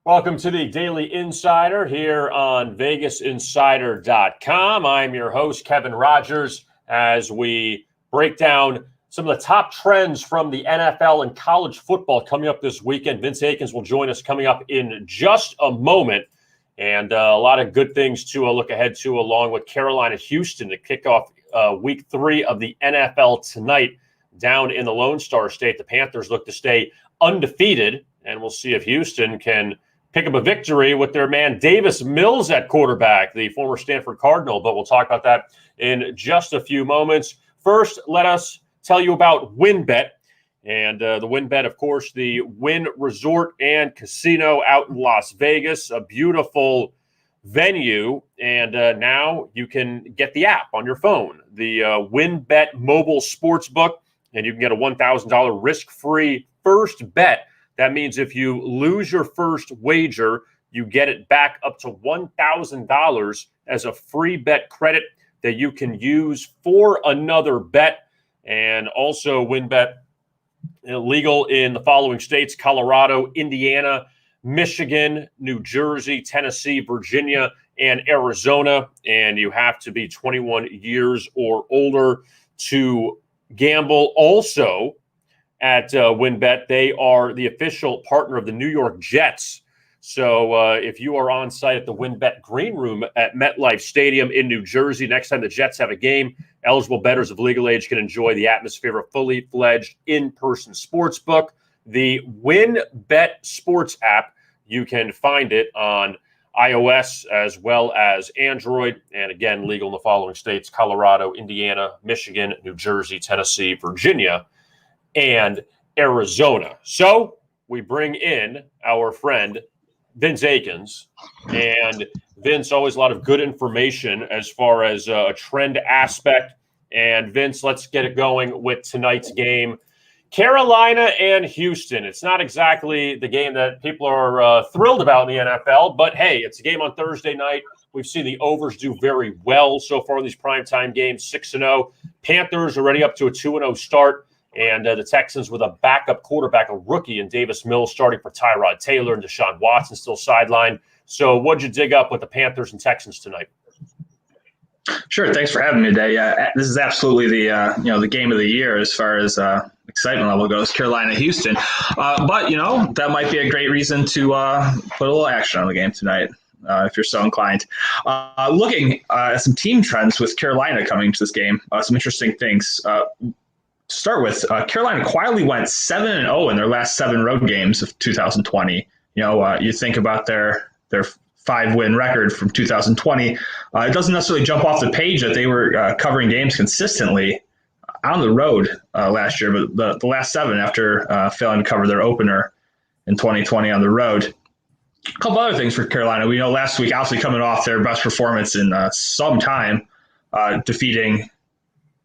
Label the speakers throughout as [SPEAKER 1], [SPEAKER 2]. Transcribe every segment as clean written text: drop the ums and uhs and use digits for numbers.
[SPEAKER 1] Welcome to the Daily Insider here on VegasInsider.com. I'm your host, Kevin Rogers, as we break down some of the top trends from the NFL and college football coming up this weekend. Vince Akins will join us coming up in just a moment. And a lot of good things to look ahead to, along with Carolina, Houston to kick off week 3 of the NFL tonight down in the Lone Star State. The Panthers look to stay undefeated, and we'll see if Houston can pick up a victory with their man Davis Mills at quarterback, the former Stanford Cardinal. But we'll talk about that in just a few moments. First, let us tell you about WynnBET. And the WynnBET, of course, the Wynn Resort and Casino out in Las Vegas, a beautiful venue. And now you can get the app on your phone, the WynnBET mobile sportsbook, and you can get a $1,000 risk-free first bet. That means if you lose your first wager, you get it back up to $1,000 as a free bet credit that you can use for another bet. And also WynnBET, legal in the following states: Colorado, Indiana, Michigan, New Jersey, Tennessee, Virginia, and Arizona. And you have to be 21 years or older to gamble. Also, at WynnBET, they are the official partner of the New York Jets. So if you are on site at the WynnBET Green Room at MetLife Stadium in New Jersey, next time the Jets have a game, eligible bettors of legal age can enjoy the atmosphere of a fully fledged in-person sports book. The WynnBET Sports app, you can find it on iOS as well as Android. And again, legal in the following states: Colorado, Indiana, Michigan, New Jersey, Tennessee, Virginia, and Arizona. So we bring in our friend Vince Akins. And Vince, always a lot of good information as far as a trend aspect. And Vince, let's get it going with tonight's game. Carolina and Houston. It's not exactly the game that people are thrilled about in the NFL, but hey, it's a game on Thursday night. We've seen the overs do very well so far in these primetime games, 6-0. Panthers already up to a 2-0 start. And the Texans with a backup quarterback, a rookie, in Davis Mills starting for Tyrod Taylor, and Deshaun Watson still sidelined. So what'd you dig up with the Panthers and Texans tonight?
[SPEAKER 2] Sure. Thanks for having me today. Yeah, this is absolutely the game of the year as far as excitement level goes, Carolina, Houston. But, that might be a great reason to put a little action on the game tonight. If you're so inclined. Looking at some team trends with Carolina coming to this game, some interesting things. To start with, Carolina quietly went 7-0 in their last 7 road games of 2020. You think about their 5-win record from 2020. It doesn't necessarily jump off the page that they were covering games consistently on the road last year, but the last 7 after failing to cover their opener in 2020 on the road. A couple other things for Carolina. We know last week, obviously coming off their best performance in some time, defeating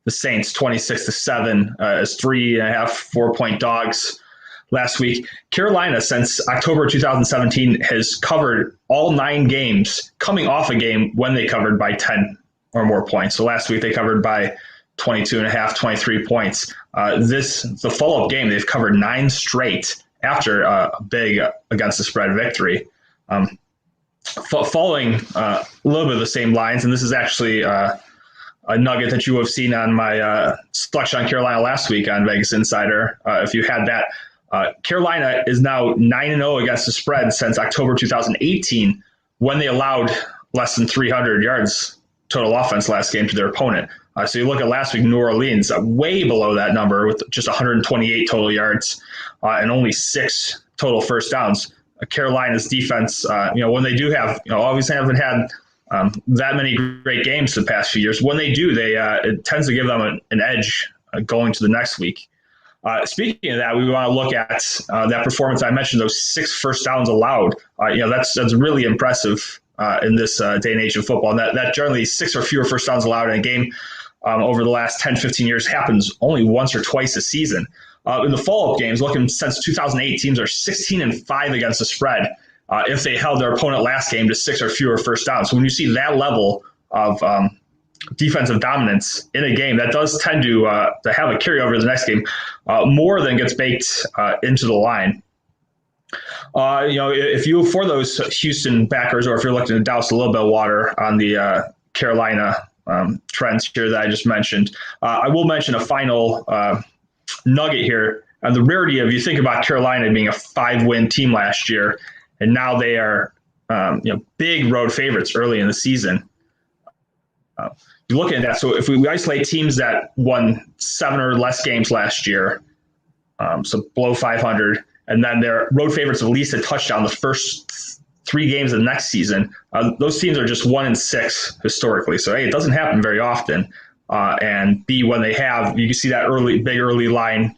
[SPEAKER 2] the Saints 26-7 as 3.5, 4-point dogs last week. Carolina, since October 2017, has covered all 9 games coming off a game when they covered by 10 or more points. So last week they covered by 22.5, 23 points. The follow-up game, they've covered 9 straight after a big against the spread victory. Following a little bit of the same lines, and this is actually a nugget that you have seen on my selection on Carolina last week on Vegas Insider. If you had that, Carolina is now 9-0 against the spread since October 2018, when they allowed less than 300 yards total offense last game to their opponent. So you look at last week, New Orleans, way below that number with just 128 total yards and only 6 total first downs. Carolina's defense, when they do have, obviously haven't had that many great games the past few years. When they do, it tends to give them an edge going to the next week. Speaking of that, we want to look at that performance. I mentioned those 6 first downs allowed. That's really impressive in this day and age of football. And that generally 6 or fewer first downs allowed in a game over the last 10, 15 years happens only once or twice a season. In the follow-up games, looking since 2008, teams are 16-5 against the spread if they held their opponent last game to 6 or fewer first downs. So when you see that level of defensive dominance in a game, that does tend to have a carryover to the next game more than gets baked into the line. If you for those Houston backers, or if you're looking to douse a little bit of water on the Carolina trends here that I just mentioned, I will mention a final nugget here. The rarity of, you think about Carolina being a 5-win team last year, and now they are big road favorites early in the season. You're looking at that. So if we isolate teams that won 7 or less games last year, so below 500, and then they're road favorites of at least a touchdown the first 3 games of the next season, those teams are just 1-6 historically. So, A, it doesn't happen very often. And B, when they have, you can see that big early line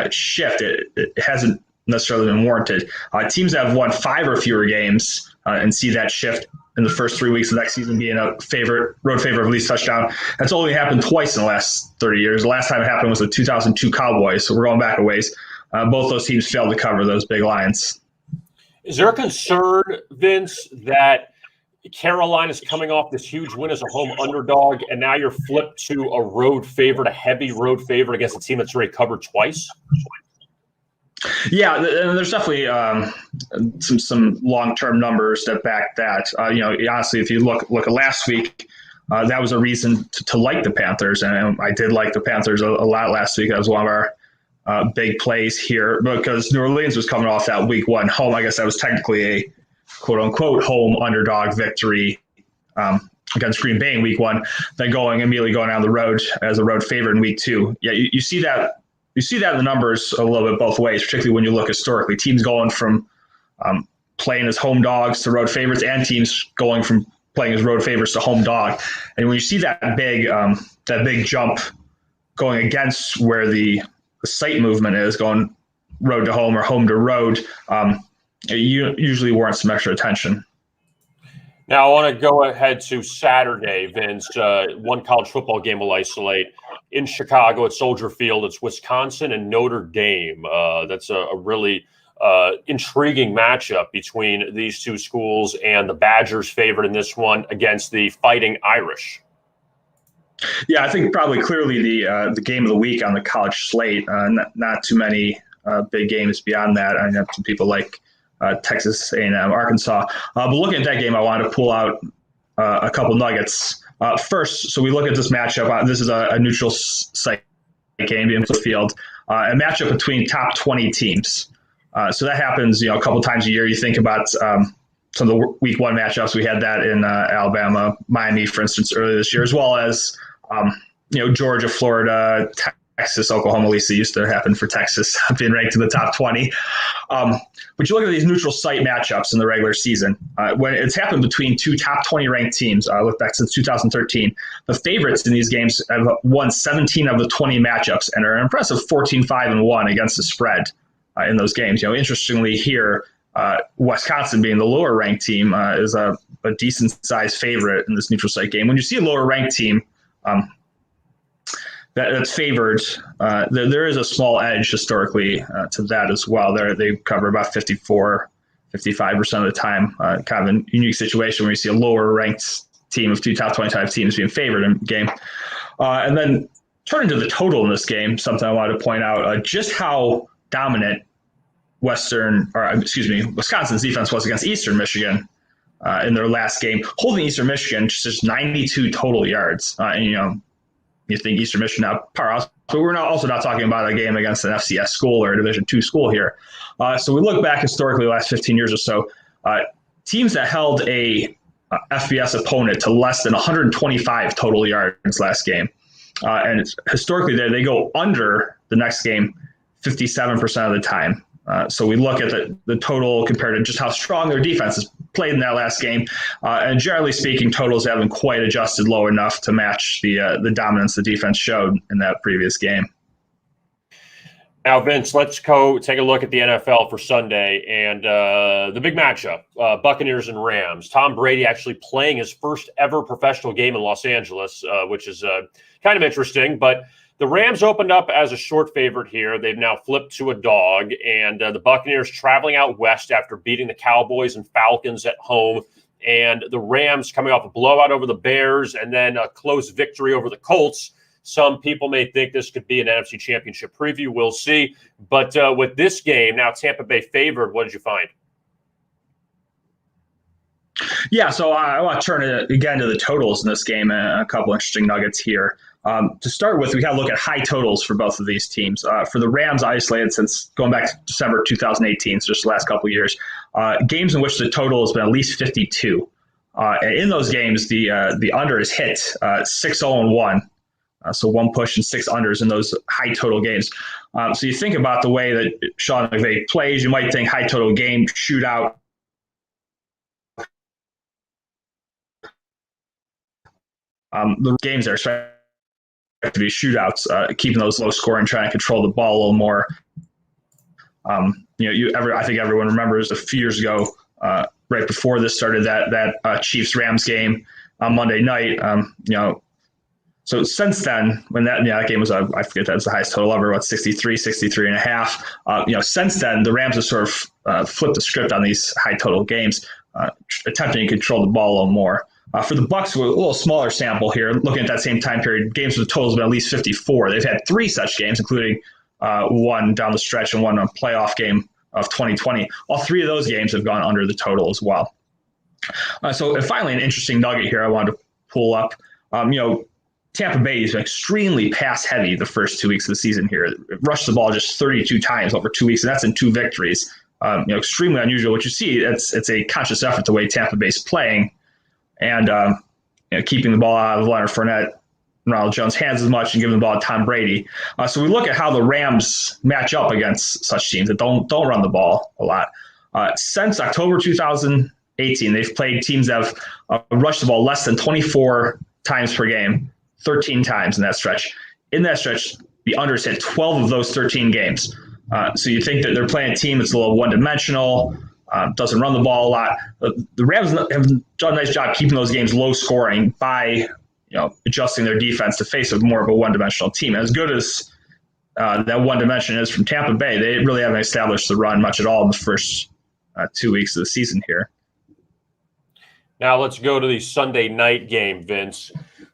[SPEAKER 2] shift. It hasn't necessarily been warranted. Teams that have won 5 or fewer games and see that shift in the first 3 weeks of next season being a road favorite of at least touchdown. That's only happened twice in the last 30 years. The last time it happened was the 2002 Cowboys. So we're going back a ways. Both those teams failed to cover those big lines.
[SPEAKER 1] Is there a concern, Vince, that Carolina's coming off this huge win as a home underdog, and now you're flipped to a road favorite, a heavy road favorite against a team that's already covered twice?
[SPEAKER 2] Yeah, there's definitely some long-term numbers that back that. Honestly, if you look at last week, that was a reason to like the Panthers, and I did like the Panthers a lot last week. That was one of our big plays here, because New Orleans was coming off that week 1 home. I guess that was technically a quote-unquote home underdog victory against Green Bay in week 1, then immediately going on the road as a road favorite in week 2. Yeah, you see that. You see that in the numbers a little bit both ways, particularly when you look historically. Teams going from playing as home dogs to road favorites, and teams going from playing as road favorites to home dog. And when you see that big jump going against where the site movement is, going road to home or home to road, it usually warrants some extra attention.
[SPEAKER 1] Now, I want to go ahead to Saturday, Vince. One college football game will isolate. In Chicago at Soldier Field, it's Wisconsin and Notre Dame. That's a really intriguing matchup between these two schools, and the Badgers favorite in this one against the Fighting Irish.
[SPEAKER 2] Yeah, I think probably clearly the game of the week on the college slate. Not too many big games beyond that. I know some people like Texas A&M, Arkansas. But looking at that game, I wanted to pull out a couple nuggets. First, so we look at this matchup. This is a neutral site game in the field, a matchup between top 20 teams. So that happens, a couple times a year. You think about some of the week 1 matchups. We had that in Alabama, Miami, for instance, earlier this year, as well as Georgia, Florida, Texas, Oklahoma. At least it used to happen for Texas, being ranked in the top 20. But you look at these neutral site matchups in the regular season, when it's happened between 2 top 20 ranked teams. I look back since 2013. The favorites in these games have won 17 of the 20 matchups and are an impressive 14-5-1 against the spread in those games. Interestingly here, Wisconsin being the lower ranked team is a decent sized favorite in this neutral site game. When you see a lower ranked team that's favored, there is a small edge historically to that as well. They cover about 54, 55% of the time. Kind of a unique situation where you see a lower ranked team of 2 top 25 teams being favored in the game. And then turning to the total in this game, something I wanted to point out, just how dominant Wisconsin's defense was against Eastern Michigan in their last game, holding Eastern Michigan just 92 total yards. You think Eastern Michigan now powerhouse, but we're also not talking about a game against an FCS school or a Division II school here. So we look back historically the last 15 years or so, teams that held a FBS opponent to less than 125 total yards last game. And historically they go under the next game 57% of the time. So we look at the total compared to just how strong their defense is played in that last game. And generally speaking, totals haven't quite adjusted low enough to match the dominance the defense showed in that previous game.
[SPEAKER 1] Now, Vince, let's go take a look at the NFL for Sunday and the big matchup, Buccaneers and Rams. Tom Brady actually playing his first ever professional game in Los Angeles, which is kind of interesting, but the Rams opened up as a short favorite here. They've now flipped to a dog, and the Buccaneers traveling out west after beating the Cowboys and Falcons at home, and the Rams coming off a blowout over the Bears and then a close victory over the Colts Some people may think this could be an NFC Championship preview. We'll see. But with this game, now Tampa Bay favored, what did you find?
[SPEAKER 2] Yeah, so I want to turn it again to the totals in this game, and a couple interesting nuggets here. To start with, we got to look at high totals for both of these teams. For the Rams, isolated since going back to December 2018, so just the last couple of years, games in which the total has been at least 52. And in those games, the under is hit 6-0-1. So one push and 6 unders in those high total games. So you think about the way that Sean McVay plays, you might think high total game, shootout. The games are expected to be shootouts, keeping those low scoring, trying to control the ball a little more. I think everyone remembers a few years ago, right before this started, that Chiefs-Rams game on Monday night. So since then, when that game was, I forget, that was the highest total ever, 63 and a half. Since then, the Rams have sort of flipped the script on these high total games, attempting to control the ball a little more. For the Bucs, with a little smaller sample here, looking at that same time period, games with totals of at least 54. They've had 3 such games, including one down the stretch and one a playoff game of 2020. All 3 of those games have gone under the total as well. And finally, an interesting nugget here I wanted to pull up. Tampa Bay is extremely pass-heavy the first 2 weeks of the season here. It rushed the ball just 32 times over 2 weeks, and that's in 2 victories. Extremely unusual. What you see, it's a conscious effort the way Tampa Bay's playing, and keeping the ball out of Leonard Fournette, Ronald Jones' hands as much, and giving the ball to Tom Brady. So we look at how the Rams match up against such teams that don't run the ball a lot. Since October 2018, they've played teams that have rushed the ball less than 24 times per game, 13 times in that stretch. In that stretch, the unders hit 12 of those 13 games. So you think that they're playing a team that's a little one-dimensional, doesn't run the ball a lot. The Rams have done a nice job keeping those games low scoring by adjusting their defense to face more of a one-dimensional team. As good as that one dimension is from Tampa Bay, they really haven't established the run much at all in the first 2 weeks of the season here.
[SPEAKER 1] Now let's go to the Sunday night game, Vince.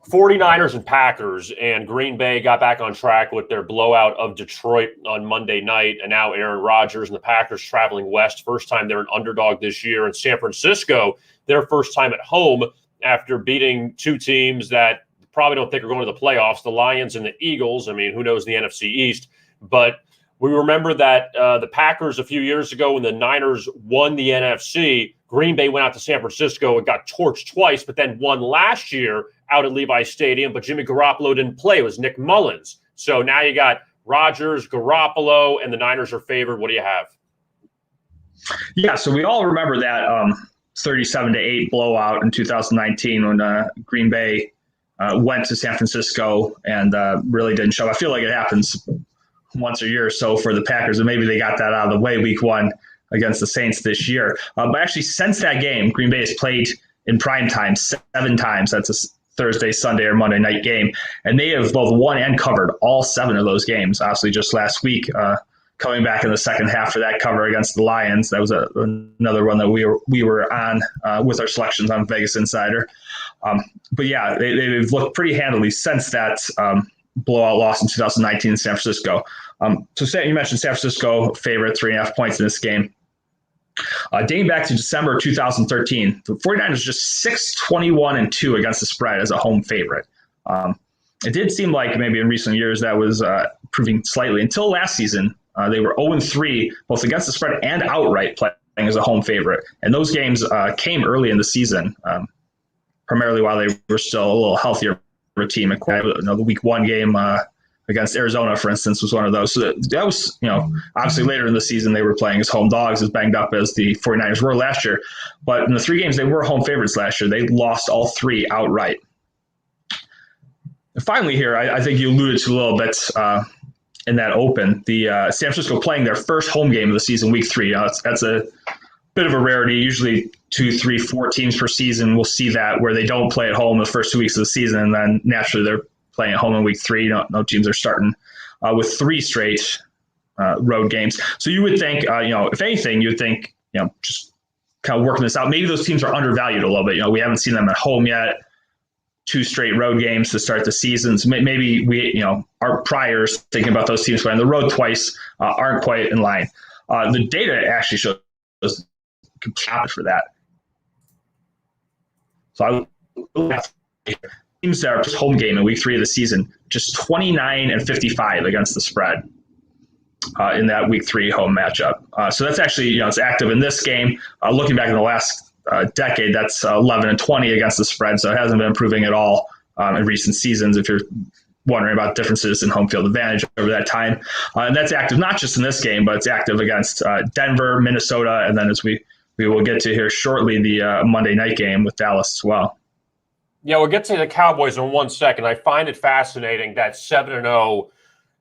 [SPEAKER 1] 49ers and Packers, and Green Bay got back on track with their blowout of Detroit on Monday night, and now Aaron Rodgers and the Packers traveling west. First time they're an underdog this year. In San Francisco, their first time at home after beating 2 teams that probably don't think are going to the playoffs, the Lions and the Eagles. I mean, who knows the NFC East? But we remember that the Packers a few years ago when the Niners won the NFC, Green Bay went out to San Francisco and got torched twice, but then won last year out at Levi Stadium. But Jimmy Garoppolo didn't play. It was Nick Mullins. So now you got Rodgers, Garoppolo, and the Niners are favored. What do you have?
[SPEAKER 2] Yeah, so we all remember that 37-8 blowout in 2019 when Green Bay went to San Francisco and really didn't show. I feel like it happens once a year or so for the Packers, and maybe they got that out of the way week 1 against the Saints this year. But actually, since that game, Green Bay has played in prime time 7 times. That's a Thursday, Sunday, or Monday night game. And they have both won and covered all 7 of those games. Obviously, just last week, coming back in the second half for that cover against the Lions. That was another one that we were on with our selections on Vegas Insider. But yeah, they've looked pretty handily since that blowout loss in 2019 in San Francisco. So you mentioned San Francisco favorite, 3.5 points in this game. Dating back to December 2013, the 49ers just 6-21-2 against the spread as a home favorite. It did seem like maybe in recent years that was proving slightly until last season. They were 0-3 both against the spread and outright playing as a home favorite. And those games came early in the season, primarily while they were still a little healthier team. The week 1 game against Arizona, for instance, was one of those. So that was, obviously later in the season, they were playing as home dogs, as banged up as the 49ers were last year. But in the 3 games, they were home favorites last year. They lost all 3 outright. And finally here, I think you alluded to a little bit in that open, the San Francisco playing their first home game of the season, week 3. That's a bit of a rarity. Usually 2, 3, 4 teams per season will see that where they don't play at home the first 2 weeks of the season, and then naturally they're playing at home in week 3. No teams are starting with 3 straight road games. So you would think, if anything, you would think, just kind of working this out. Maybe those teams are undervalued a little bit. We haven't seen them at home yet. 2 straight road games to start the seasons. Maybe our priors thinking about those teams playing the road twice aren't quite in line. The data actually shows complete for that. So teams that are home game in week 3 of the season, just 29-55 against the spread in that week 3 home matchup. So that's actually, it's active in this game. Looking back in the last decade, that's 11-20 against the spread. So it hasn't been improving at all in recent seasons, if you're wondering about differences in home field advantage over that time. And that's active not just in this game, but it's active against Denver, Minnesota, and then as we will get to here shortly, the Monday night game with Dallas as well.
[SPEAKER 1] Yeah, we'll get to the Cowboys in 1 second. I find it fascinating that 7-0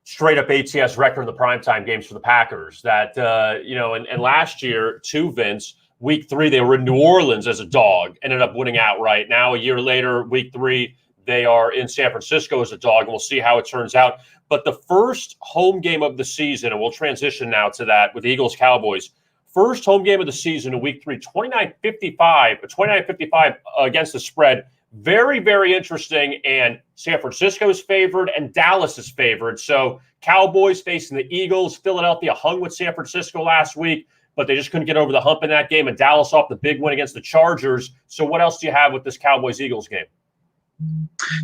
[SPEAKER 1] straight-up ATS record in the primetime games for the Packers. That, and last year, too, Vince, week 3, they were in New Orleans as a dog, ended up winning outright. Now, a year later, week 3, they are in San Francisco as a dog, and we'll see how it turns out. But the first home game of the season, and we'll transition now to that with the Eagles-Cowboys, first home game of the season in week 3, 29-55 against the spread. Very, very interesting. And San Francisco is favored and Dallas is favored. So Cowboys facing the Eagles. Philadelphia hung with San Francisco last week, but they just couldn't get over the hump in that game. And Dallas off the big win against the Chargers. So what else do you have with this Cowboys-Eagles game?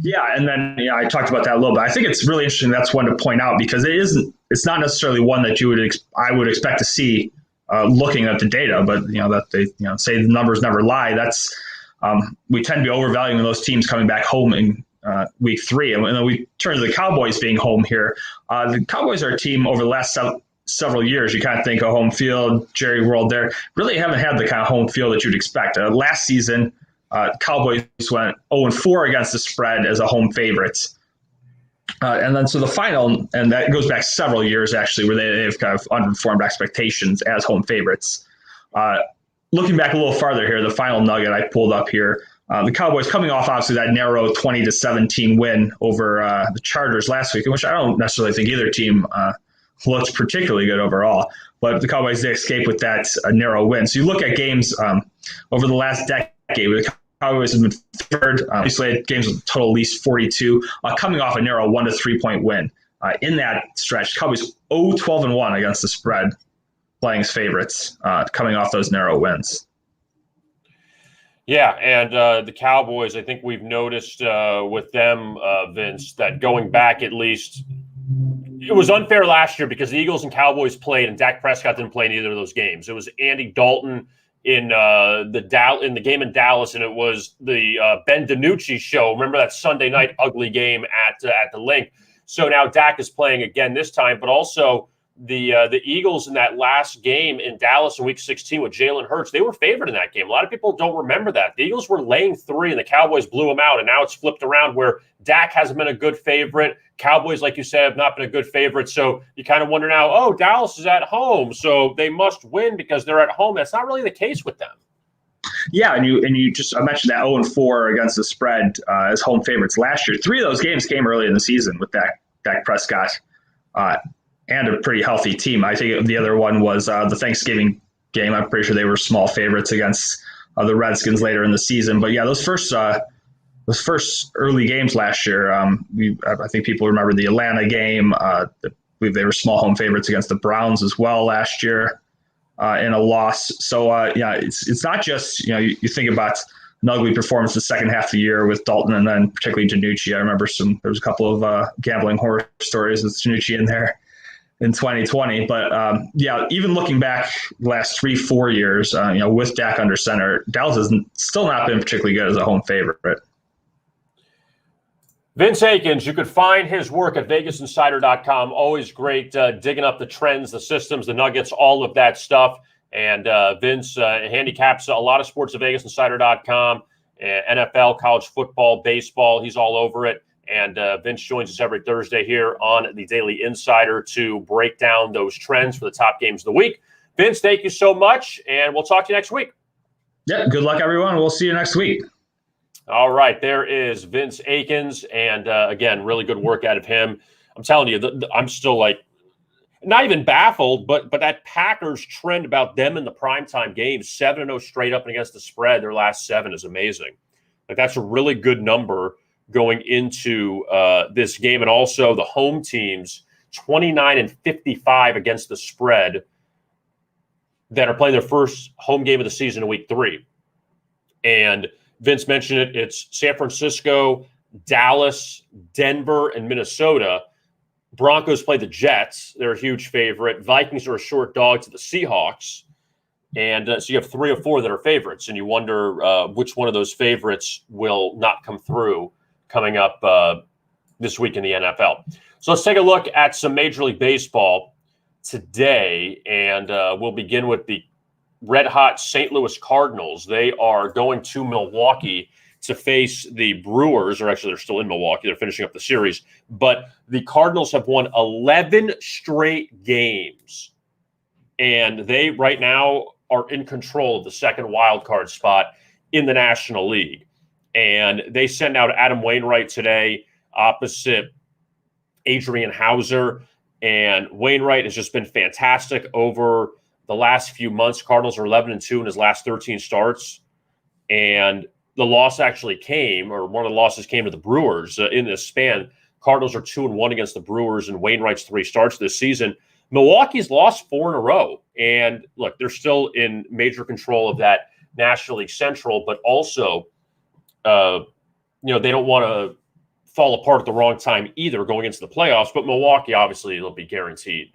[SPEAKER 2] Yeah, and then I talked about that a little bit. I think it's really interesting. That's one to point out because it's not necessarily one that I would expect to see looking at the data, but that they say the numbers never lie. That's we tend to be overvaluing those teams coming back home in week 3, and then we turn to the Cowboys being home here. The Cowboys are a team over the last several years. You kind of think of home field, Jerry World there. Really haven't had the kind of home field that you'd expect. Last season, Cowboys went 0-4 against the spread as a home favorite. And then so the final, and that goes back several years actually, where they've kind of underperformed expectations as home favorites. Looking back a little farther here, the final nugget I pulled up here, the Cowboys coming off obviously that narrow 20-17 win over the Chargers last week, which I don't necessarily think either team looked particularly good overall. But the Cowboys did escape with that narrow win. So you look at games over the last decade, the Cowboys have been third. Obviously, games with a total at least 42, coming off a narrow 1 to 3 point win. In that stretch, Cowboys 0-12-1 against the spread, playing as favorites, coming off those narrow wins.
[SPEAKER 1] Yeah, and the Cowboys, I think we've noticed with them, Vince, that going back at least, it was unfair last year because the Eagles and Cowboys played and Dak Prescott didn't play in either of those games. It was Andy Dalton in the game in Dallas, and it was the Ben DiNucci show. Remember that Sunday night ugly game at the Link? So now Dak is playing again this time, but also the Eagles in that last game in Dallas in Week 16 with Jalen Hurts, they were favored in that game. A lot of people don't remember that. The Eagles were laying 3 and the Cowboys blew them out, and now it's flipped around where Dak hasn't been a good favorite. Cowboys, like you said, have not been a good favorite. So you kind of wonder now, oh, Dallas is at home, so they must win because they're at home. That's not really the case with them.
[SPEAKER 2] Yeah, and you just I mentioned that 0-4 against the spread as home favorites last year. 3 of those games came early in the season with Dak Prescott and a pretty healthy team. I think the other one was the Thanksgiving game. I'm pretty sure they were small favorites against the Redskins later in the season. But yeah, those first early games last year, I think people remember the Atlanta game. I believe they were small home favorites against the Browns as well last year in a loss. So it's not just you think about an ugly performance the second half of the year with Dalton and then particularly DiNucci. I remember there was a couple of gambling horror stories with DiNucci in there in 2020. But even looking back the last 3-4 years, with Dak under center, Dallas has still not been particularly good as a home favorite.
[SPEAKER 1] Vince Akins, you could find his work at VegasInsider.com. Always great digging up the trends, the systems, the nuggets, all of that stuff. And Vince handicaps a lot of sports at VegasInsider.com, NFL, college football, baseball. He's all over it. And Vince joins us every Thursday here on the Daily Insider to break down those trends for the top games of the week. Vince, thank you so much, and we'll talk to you next week.
[SPEAKER 2] Yeah, good luck, everyone. We'll see you next week.
[SPEAKER 1] All right, there is Vince Akins, and again, really good work out of him. I'm telling you, I'm still not even baffled, but that Packers trend about them in the primetime games, 7-0 straight up and against the spread, their last 7 is amazing. That's a really good number going into this game. And also the home teams, 29-55 against the spread, that are playing their first home game of the season in week 3. And Vince mentioned it. It's San Francisco, Dallas, Denver, and Minnesota. Broncos play the Jets. They're a huge favorite. Vikings are a short dog to the Seahawks. And so you have 3 or 4 that are favorites, and you wonder which one of those favorites will not come through coming up this week in the NFL. So let's take a look at some Major League Baseball today, and we'll begin with the red-hot St. Louis Cardinals. They are going to Milwaukee to face the Brewers, or actually they're still in Milwaukee. They're finishing up the series. But the Cardinals have won 11 straight games, and they right now are in control of the second wild card spot in the National League. And they send out Adam Wainwright today opposite Adrian Hauser. And Wainwright has just been fantastic over the last few months. Cardinals are 11-2 in his last 13 starts. And the loss actually came, or one of the losses came to the Brewers in this span. Cardinals are 2-1 against the Brewers in Wainwright's 3 starts this season. Milwaukee's lost 4 in a row. And look, they're still in major control of that National League Central, but also, they don't want to fall apart at the wrong time either going into the playoffs. But Milwaukee, obviously, they'll be guaranteed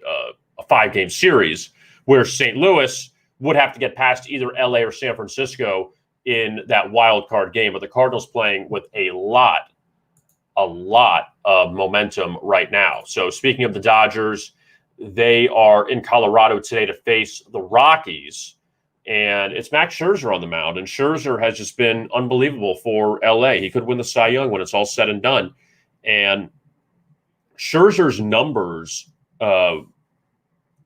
[SPEAKER 1] a 5-game series, where St. Louis would have to get past either LA or San Francisco in that wild card game. But the Cardinals playing with a lot of momentum right now. So speaking of the Dodgers, they are in Colorado today to face the Rockies. And it's Max Scherzer on the mound. And Scherzer has just been unbelievable for LA. He could win the Cy Young when it's all said and done. And Scherzer's numbers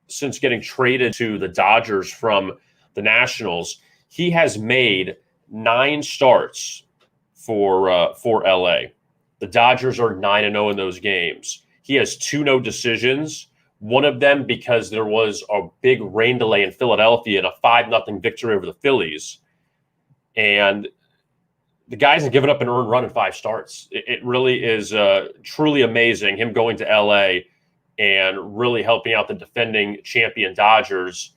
[SPEAKER 1] since getting traded to the Dodgers from the Nationals, he has made 9 starts for LA. The Dodgers are 9-0 in those games. He has 2 no decisions. One of them because there was a big rain delay in Philadelphia and a 5-0 victory over the Phillies. And the guy hasn't given up an earned run in 5 starts. It really is truly amazing, him going to LA and really helping out the defending champion Dodgers.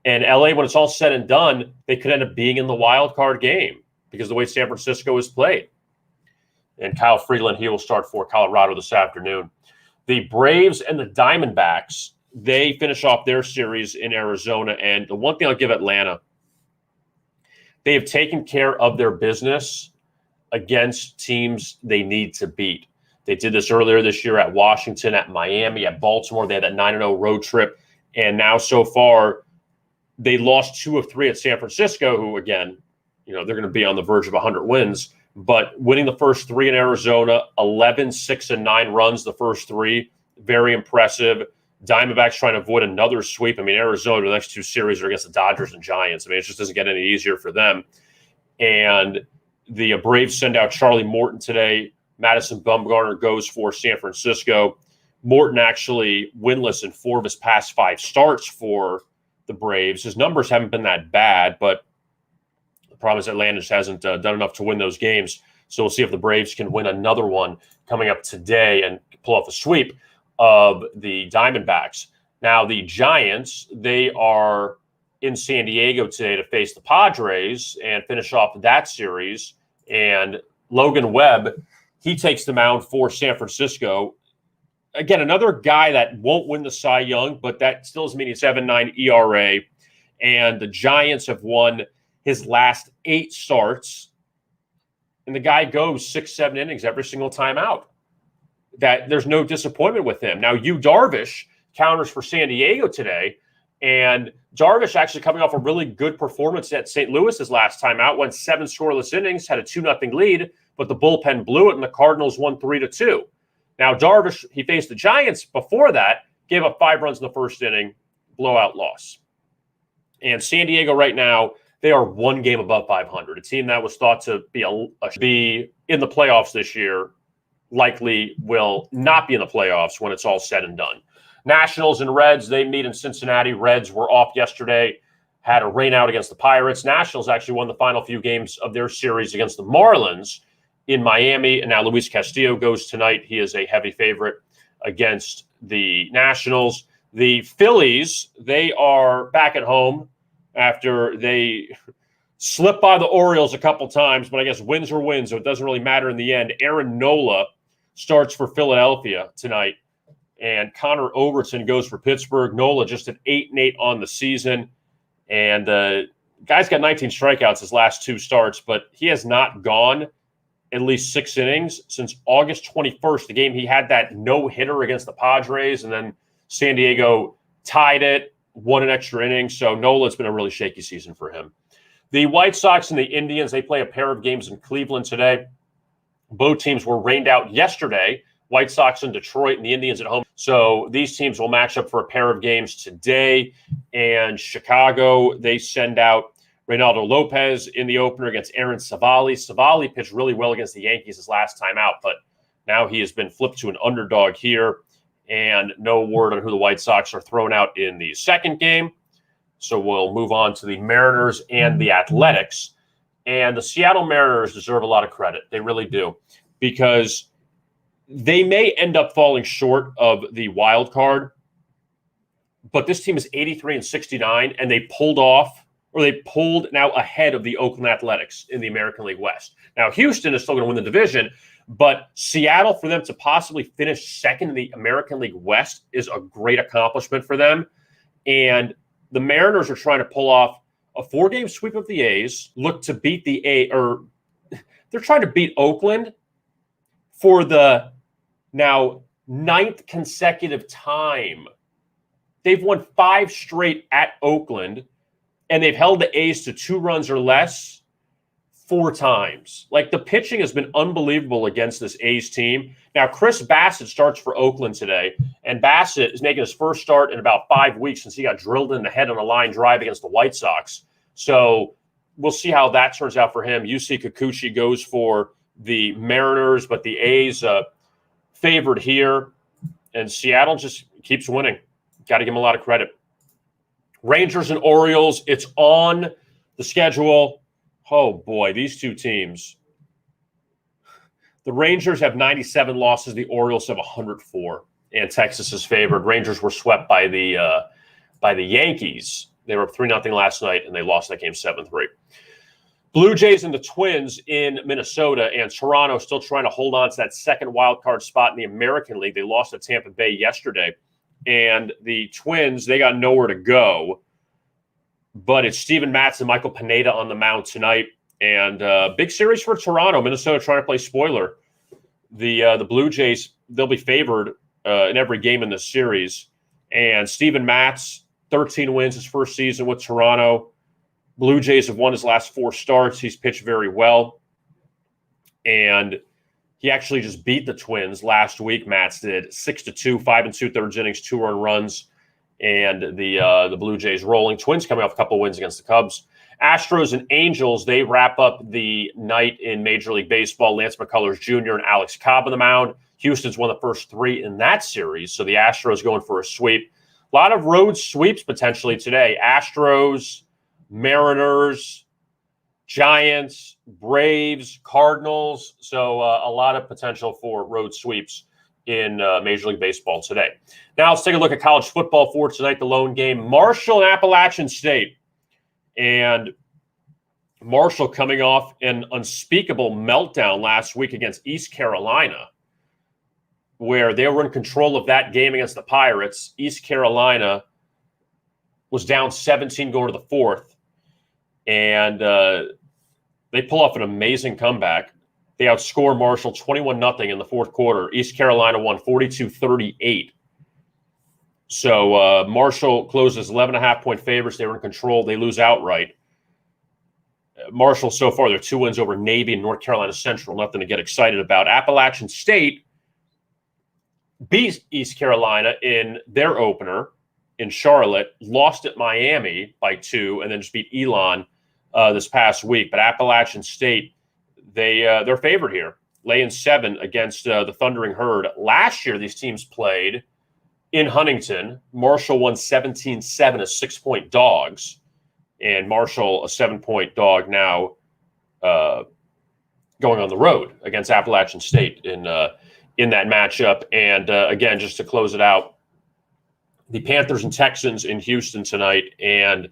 [SPEAKER 1] And LA, when it's all said and done, they could end up being in the wild card game because of the way San Francisco is played. And Kyle Freeland, he will start for Colorado this afternoon. The Braves and the Diamondbacks, they finish off their series in Arizona. And the one thing I'll give Atlanta, they have taken care of their business against teams they need to beat. They did this earlier this year at Washington, at Miami, at Baltimore. They had that 9-0 road trip. And now so far, they lost 2 of 3 at San Francisco, who, again, they're going to be on the verge of 100 wins. But winning the first 3 in Arizona, 11, 6, and 9 runs the first 3, very impressive. Diamondbacks trying to avoid another sweep. I mean, Arizona, the next 2 series are against the Dodgers and Giants. I mean, it just doesn't get any easier for them. And the Braves send out Charlie Morton today. Madison Bumgarner goes for San Francisco. Morton actually winless in 4 of his past 5 starts for the Braves. His numbers haven't been that bad, but the problem is Atlanta just hasn't done enough to win those games. So we'll see if the Braves can win another one coming up today and pull off a sweep of the Diamondbacks. Now, the Giants, they are in San Diego today to face the Padres and finish off that series. And Logan Webb, he takes the mound for San Francisco. Again, another guy that won't win the Cy Young, but that still is meaning 7.9 ERA. And the Giants have won his last 8 starts. And the guy goes 6-7 innings every single time out. That there's no disappointment with him. Now, Yu Darvish counters for San Diego today. And Darvish actually coming off a really good performance at St. Louis his last time out, went 7 scoreless innings, had a 2-0 lead, but the bullpen blew it, and the Cardinals won 3-2. Now, Darvish, he faced the Giants before that, gave up 5 runs in the first inning, blowout loss. And San Diego right now, they are 1 game above 500. A team that was thought to be in the playoffs this year likely will not be in the playoffs when it's all said and done. Nationals and Reds, they meet in Cincinnati. Reds were off yesterday, had a rain out against the Pirates. Nationals actually won the final few games of their series against the Marlins. in Miami. And now Luis Castillo goes tonight. He is a heavy favorite against the Nationals. The Phillies, they are back at home after they slipped by the Orioles a couple times, but I guess wins are wins, so it doesn't really matter in the end. Aaron Nola starts for Philadelphia tonight, and Connor Overton goes for Pittsburgh. Nola just at 8-8 on the season, and guy's got 19 strikeouts his last 2 starts, but he has not gone at least 6 innings since August 21st, the game he had that no-hitter against the Padres, and then San Diego tied it, won an extra inning. So Nola's been a really shaky season for him. The White Sox and the Indians, they play a pair of games in Cleveland today. Both teams were rained out yesterday. White Sox in Detroit and the Indians at home. So these teams will match up for a pair of games today. And Chicago, they send out Reynaldo Lopez in the opener against Aaron Savali. Savali pitched really well against the Yankees his last time out, but now he has been flipped to an underdog here. And no word on who the White Sox are thrown out in the second game. So we'll move on to the Mariners and the Athletics. And the Seattle Mariners deserve a lot of credit. They really do. Because they may end up falling short of the wild card. But this team is 83-69, and they pulled now ahead of the Oakland Athletics in the American League West. Now, Houston is still going to win the division, but Seattle, for them to possibly finish second in the American League West is a great accomplishment for them. And the Mariners are trying to pull off a 4-game sweep of the A's, look to beat they're trying to beat Oakland for the now 9th consecutive time. They've won 5 straight at Oakland, and they've held the A's to 2 runs or less 4 times. Like, the pitching has been unbelievable against this A's team. Now, Chris Bassett starts for Oakland today, and Bassett is making his first start in about 5 weeks since he got drilled in the head on a line drive against the White Sox. So we'll see how that turns out for him. Yusei Kikuchi goes for the Mariners, but the A's favored here, and Seattle just keeps winning. Got to give them a lot of credit. Rangers and Orioles, it's on the schedule. Oh, boy, these two teams. The Rangers have 97 losses. The Orioles have 104, and Texas is favored. Rangers were swept by the Yankees. They were up 3-0 last night, and they lost that game 7-3. Blue Jays and the Twins in Minnesota, and Toronto still trying to hold on to that second wild card spot in the American League. They lost to Tampa Bay yesterday, and the Twins, they got nowhere to go. But it's Steven Matz and Michael Pineda on the mound tonight. And big series for Toronto. Minnesota trying to play spoiler. The Blue Jays, they'll be favored in every game in this series. And Steven Matz, 13 wins his first season with Toronto. Blue Jays have won his last 4 starts. He's pitched very well. And he actually just beat the Twins last week. Matz did 6-2, 5 2/3 innings, 2 earned runs. And the Blue Jays rolling. Twins coming off a couple wins against the Cubs. Astros and Angels, they wrap up the night in Major League Baseball. Lance McCullers Jr. and Alex Cobb on the mound. Houston's won the first 3 in that series, so the Astros going for a sweep. A lot of road sweeps potentially today. Astros, Mariners, Giants, Braves, Cardinals. So a lot of potential for road sweeps in Major League Baseball today. Now let's take a look at college football for tonight, the lone game. Marshall and Appalachian State. And Marshall coming off an unspeakable meltdown last week against East Carolina, where they were in control of that game against the Pirates. East Carolina was down 17 going to the 4th. And they pull off an amazing comeback. They outscore Marshall 21-0 in the 4th quarter. East Carolina won 42-38. So Marshall closes 11.5-point favorites. They were in control. They lose outright. Marshall, so far, they're 2 wins over Navy and North Carolina Central. Nothing to get excited about. Appalachian State beat East Carolina in their opener in Charlotte, lost at Miami by 2, and then just beat Elon this past week. But Appalachian State, they're favored here, laying 7 against the Thundering Herd. Last year, these teams played in Huntington. Marshall won 17-7 as 6-point dogs, and Marshall a 7-point dog now going on the road against Appalachian State in that matchup. And again, just to close it out, the Panthers and Texans in Houston tonight, and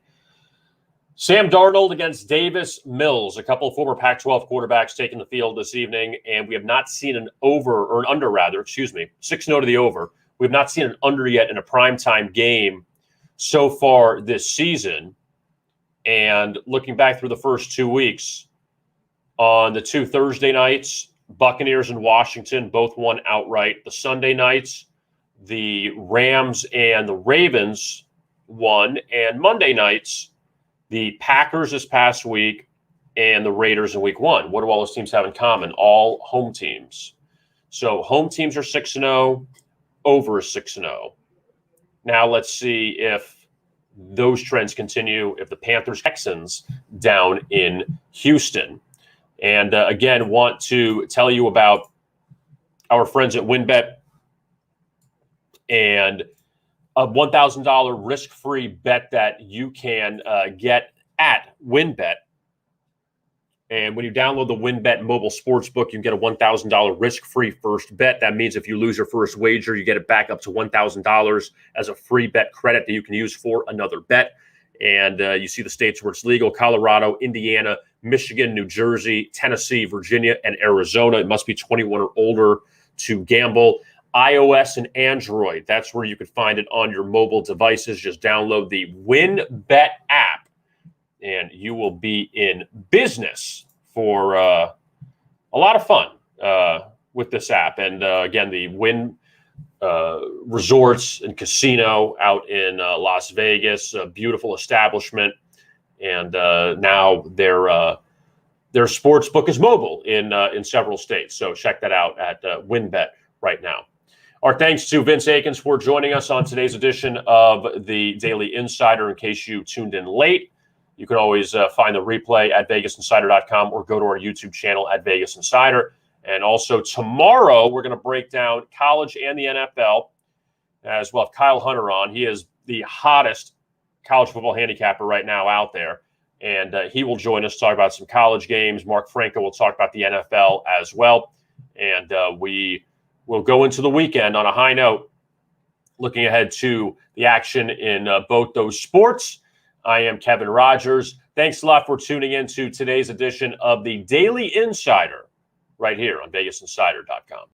[SPEAKER 1] Sam Darnold against Davis Mills, a couple of former Pac-12 quarterbacks taking the field this evening, and we have not seen an over, or an under rather, 6-0 to the over. We've not seen an under yet in a primetime game so far this season. And looking back through the first 2 weeks, on the 2 Thursday nights, Buccaneers and Washington both won outright. The Sunday nights, the Rams and the Ravens won. And Monday nights, the Packers this past week and the Raiders in week 1. What do all those teams have in common? All home teams. So home teams are 6-0, over is 6-0. Now let's see if those trends continue, if the Panthers Texans down in Houston. And again, want to tell you about our friends at WynnBET and a $1,000 risk-free bet that you can get at WynnBET. And when you download the WynnBET mobile sportsbook, you can get a $1,000 risk-free first bet. That means if you lose your first wager, you get it back up to $1,000 as a free bet credit that you can use for another bet. And you see the states where it's legal: Colorado, Indiana, Michigan, New Jersey, Tennessee, Virginia, and Arizona. It must be 21 or older to gamble. iOS and Android, that's where you can find it on your mobile devices. Just download the WynnBET app, and you will be in business for a lot of fun with this app. And again, the Wynn Resorts and Casino out in Las Vegas, a beautiful establishment. And now their sports book is mobile in several states. So check that out at WynnBET right now. Our thanks to Vince Akins for joining us on today's edition of the Daily Insider. In case you tuned in late, you can always find the replay at vegasinsider.com or go to our YouTube channel at Vegas Insider. And also tomorrow, we're going to break down college and the NFL, as well. Kyle Hunter on. He is the hottest college football handicapper right now out there. And he will join us to talk about some college games. Mark Franco will talk about the NFL as well. And we will go into the weekend on a high note, looking ahead to the action in both those sports. I am Kevin Rogers. Thanks a lot for tuning in to today's edition of the Daily Insider right here on vegasinsider.com.